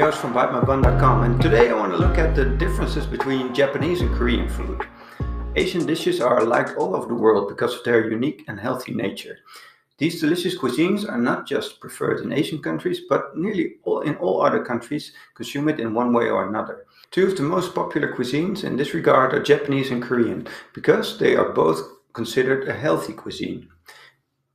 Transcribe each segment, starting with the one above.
host from BiteMyBun.com, and today I want to look at the differences between Japanese and Korean food. Asian dishes are liked all over the world because of their unique and healthy nature. These delicious cuisines are not just preferred in Asian countries, but nearly all other countries consume it in one way or another. Two of the most popular cuisines in this regard are Japanese and Korean, because they are both considered a healthy cuisine.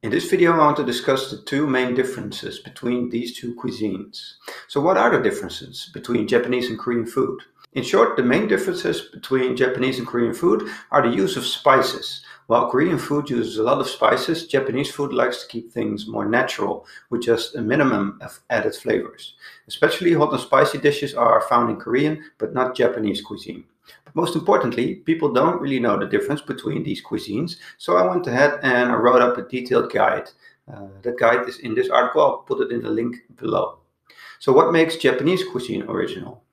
In this video, I want to discuss the two main differences between these two cuisines. So what are the differences between Japanese and Korean food? In short, the main differences between Japanese and Korean food are the use of spices. While Korean food uses a lot of spices, Japanese food likes to keep things more natural, with just a minimum of added flavors. Especially hot and spicy dishes are found in Korean, but not Japanese cuisine. But most importantly, people don't really know the difference between these cuisines, so I went ahead and I wrote up a detailed guide. That guide is in this article. I'll put it in the link below. So what makes Japanese cuisine original?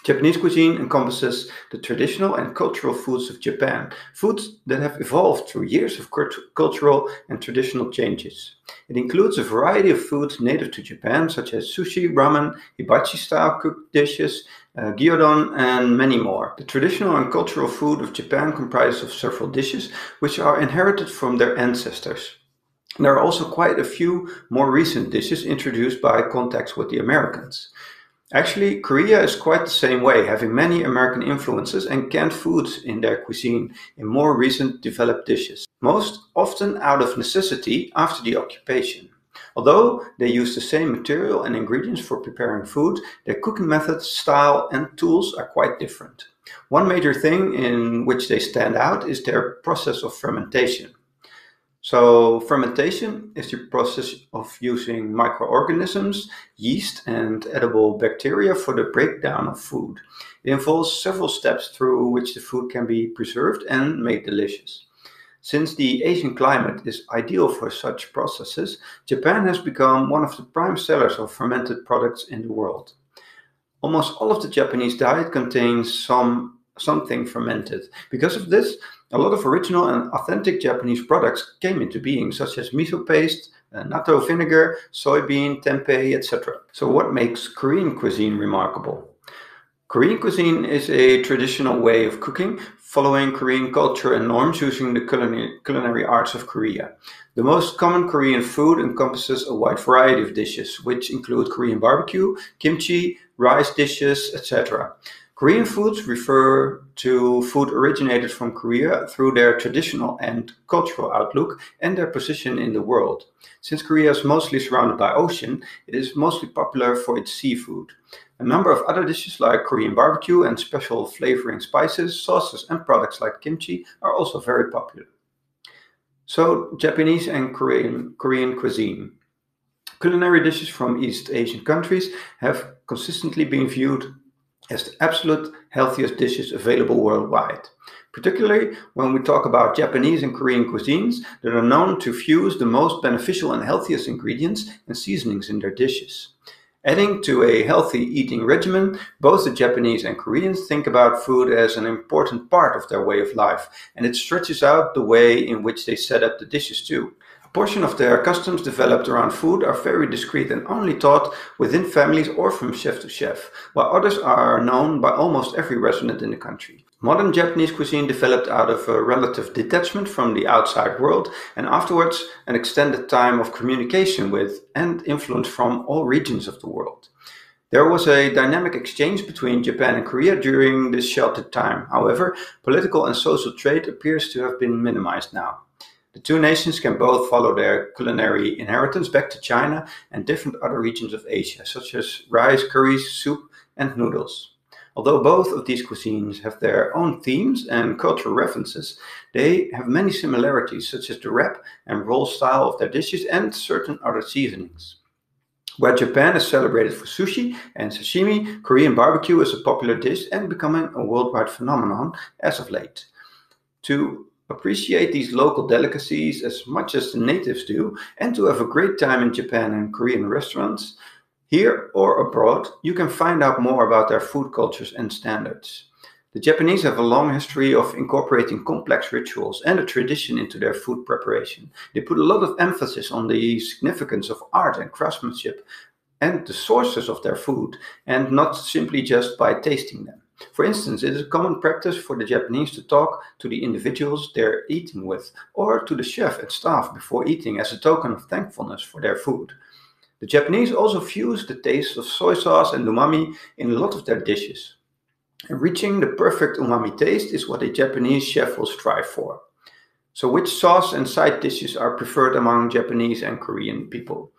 Japanese cuisine encompasses the traditional and cultural foods of Japan, foods that have evolved through years of cultural and traditional changes. It includes a variety of foods native to Japan, such as sushi, ramen, hibachi-style cooked dishes, gyudon, and many more. The traditional and cultural food of Japan comprises of several dishes, which are inherited from their ancestors. There are also quite a few more recent dishes introduced by contacts with the Americans. Actually, Korea is quite the same way, having many American influences and canned foods in their cuisine in more recent developed dishes, most often out of necessity after the occupation. Although they use the same material and ingredients for preparing food, their cooking methods, style, and tools are quite different. One major thing in which they stand out is their process of fermentation. So fermentation is the process of using microorganisms, yeast, and edible bacteria for the breakdown of food. It involves several steps through which the food can be preserved and made delicious. Since the Asian climate is ideal for such processes, Japan has become one of the prime sellers of fermented products in the world. Almost all of the Japanese diet contains something fermented. Because of this, a lot of original and authentic Japanese products came into being, such as miso paste, natto vinegar, soybean, tempeh, etc. So what makes Korean cuisine remarkable? Korean cuisine is a traditional way of cooking, following Korean culture and norms using the culinary arts of Korea. The most common Korean food encompasses a wide variety of dishes, which include Korean barbecue, kimchi, rice dishes, etc. Korean foods refer to food originated from Korea through their traditional and cultural outlook and their position in the world. Since Korea is mostly surrounded by ocean, it is mostly popular for its seafood. A number of other dishes like Korean barbecue and special flavoring spices, sauces, and products like kimchi are also very popular. So, Japanese and Korean cuisine. Culinary dishes from East Asian countries have consistently been viewed as the absolute healthiest dishes available worldwide. Particularly when we talk about Japanese and Korean cuisines that are known to fuse the most beneficial and healthiest ingredients and seasonings in their dishes. Adding to a healthy eating regimen, both the Japanese and Koreans think about food as an important part of their way of life, and it stretches out the way in which they set up the dishes too. A portion of their customs developed around food are very discreet and only taught within families or from chef to chef, while others are known by almost every resident in the country. Modern Japanese cuisine developed out of a relative detachment from the outside world and afterwards an extended time of communication with and influence from all regions of the world. There was a dynamic exchange between Japan and Korea during this sheltered time. However, political and social trade appears to have been minimized now. The two nations can both follow their culinary inheritance back to China and different other regions of Asia, such as rice, curries, soup, and noodles. Although both of these cuisines have their own themes and cultural references, they have many similarities, such as the wrap and roll style of their dishes and certain other seasonings. Where Japan is celebrated for sushi and sashimi, Korean barbecue is a popular dish and becoming a worldwide phenomenon as of late. To appreciate these local delicacies as much as the natives do, and to have a great time in Japan and Korean restaurants, here or abroad, you can find out more about their food cultures and standards. The Japanese have a long history of incorporating complex rituals and a tradition into their food preparation. They put a lot of emphasis on the significance of art and craftsmanship and the sources of their food, and not simply just by tasting them. For instance, it is a common practice for the Japanese to talk to the individuals they're eating with, or to the chef and staff before eating as a token of thankfulness for their food. The Japanese also fuse the taste of soy sauce and umami in a lot of their dishes. And reaching the perfect umami taste is what a Japanese chef will strive for. So which sauce and side dishes are preferred among Japanese and Korean people?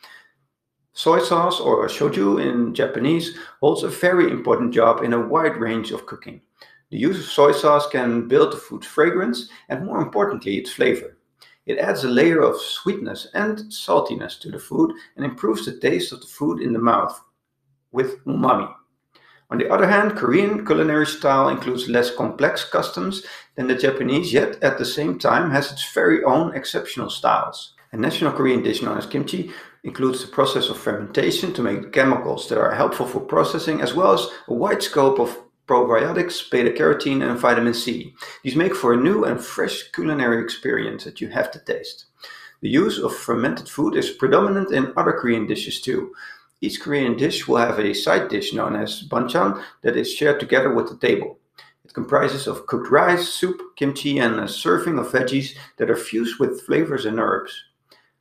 Soy sauce, or shoju in Japanese, holds a very important job in a wide range of cooking. The use of soy sauce can build the food's fragrance and, more importantly, its flavor. It adds a layer of sweetness and saltiness to the food and improves the taste of the food in the mouth with umami. On the other hand, Korean culinary style includes less complex customs than the Japanese, yet at the same time has its very own exceptional styles. A national Korean dish known as kimchi includes the process of fermentation to make chemicals that are helpful for processing, as well as a wide scope of probiotics, beta-carotene and vitamin C. These make for a new and fresh culinary experience that you have to taste. The use of fermented food is predominant in other Korean dishes too. Each Korean dish will have a side dish known as banchan that is shared together with the table. It comprises of cooked rice, soup, kimchi, and a serving of veggies that are fused with flavors and herbs.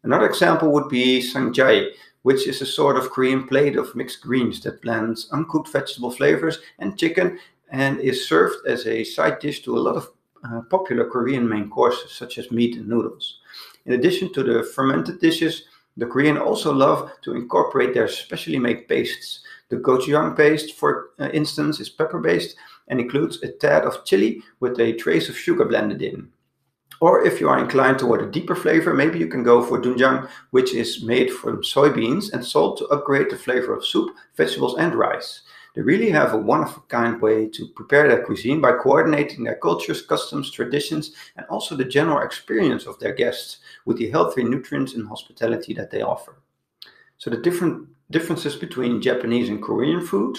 Another example would be sangjai, which is a sort of Korean plate of mixed greens that blends uncooked vegetable flavors and chicken and is served as a side dish to a lot of popular Korean main courses, such as meat and noodles. In addition to the fermented dishes, the Koreans also love to incorporate their specially made pastes. The gochujang paste, for instance, is pepper-based and includes a tad of chili with a trace of sugar blended in. Or if you are inclined toward a deeper flavor, maybe you can go for doenjang, which is made from soybeans and salt to upgrade the flavor of soup, vegetables and rice. They really have a one-of-a-kind way to prepare their cuisine by coordinating their cultures, customs, traditions, and also the general experience of their guests with the healthy nutrients and hospitality that they offer. So the differences between Japanese and Korean food.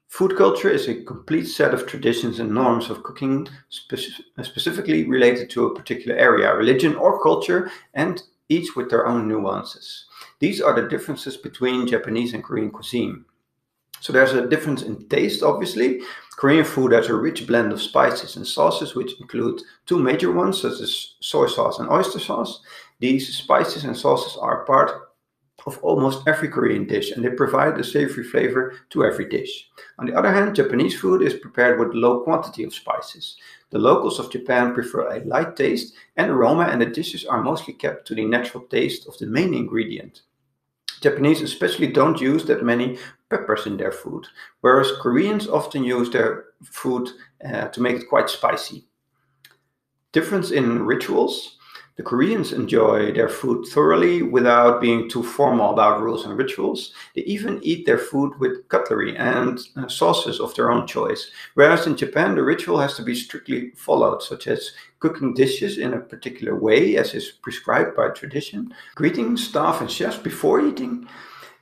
Food culture is a complete set of traditions and norms of cooking specifically related to a particular area, religion or culture, and each with their own nuances. These are the differences between Japanese and Korean cuisine. So there's a difference in taste, obviously. Korean food has a rich blend of spices and sauces, which include two major ones, such as soy sauce and oyster sauce. These spices and sauces are part of almost every Korean dish, and they provide a savory flavor to every dish. On the other hand, Japanese food is prepared with low quantity of spices. The locals of Japan prefer a light taste and aroma, and the dishes are mostly kept to the natural taste of the main ingredient. Japanese especially don't use that many peppers in their food, whereas Koreans often use their food to make it quite spicy. Difference in rituals. The Koreans enjoy their food thoroughly without being too formal about rules and rituals. They even eat their food with cutlery and sauces of their own choice. Whereas in Japan, the ritual has to be strictly followed, such as cooking dishes in a particular way as is prescribed by tradition, greeting staff and chefs before eating,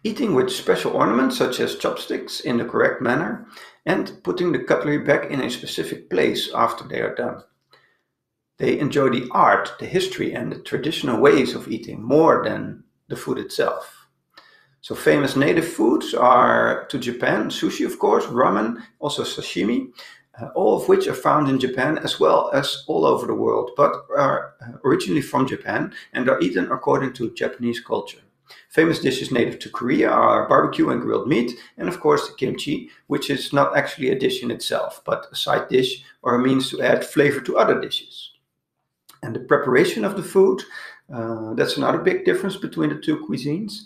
eating with special ornaments such as chopsticks in the correct manner, and putting the cutlery back in a specific place after they are done. They enjoy the art, the history, and the traditional ways of eating more than the food itself. So famous native foods are to Japan, sushi of course, ramen, also sashimi, all of which are found in Japan as well as all over the world, but are originally from Japan and are eaten according to Japanese culture. Famous dishes native to Korea are barbecue and grilled meat, and of course the kimchi, which is not actually a dish in itself, but a side dish or a means to add flavor to other dishes. And the preparation of the food, that's another big difference between the two cuisines.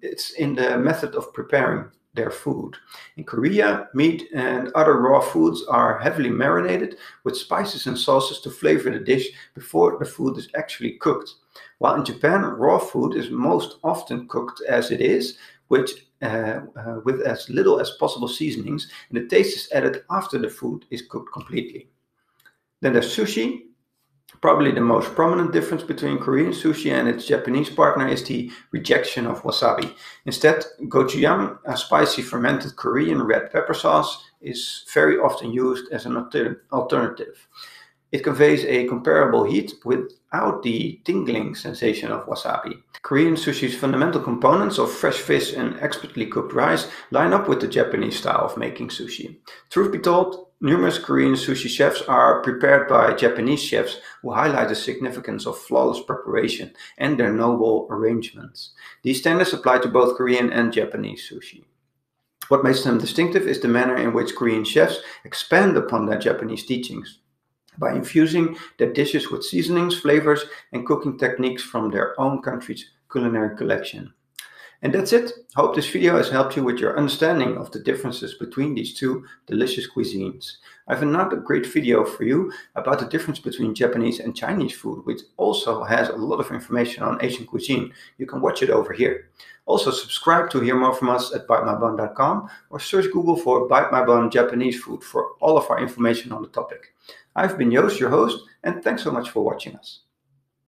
It's in the method of preparing their food. In Korea, meat and other raw foods are heavily marinated with spices and sauces to flavor the dish before the food is actually cooked. While in Japan, raw food is most often cooked as it is, with as little as possible seasonings, and the taste is added after the food is cooked completely. Then there's sushi. Probably the most prominent difference between Korean sushi and its Japanese partner is the rejection of wasabi. Instead, gochujang, a spicy fermented Korean red pepper sauce, is very often used as an alternative. It conveys a comparable heat without the tingling sensation of wasabi. Korean sushi's fundamental components of fresh fish and expertly cooked rice line up with the Japanese style of making sushi. Truth be told, numerous Korean sushi chefs are prepared by Japanese chefs who highlight the significance of flawless preparation and their noble arrangements. These standards apply to both Korean and Japanese sushi. What makes them distinctive is the manner in which Korean chefs expand upon their Japanese teachings by infusing their dishes with seasonings, flavors, and cooking techniques from their own country's culinary collection. And that's it. Hope this video has helped you with your understanding of the differences between these two delicious cuisines. I have another great video for you about the difference between Japanese and Chinese food, which also has a lot of information on Asian cuisine. You can watch it over here. Also subscribe to hear more from us at bitemybun.com or search Google for Bite My Bun Japanese food for all of our information on the topic. I've been Joost, your host, and thanks so much for watching us.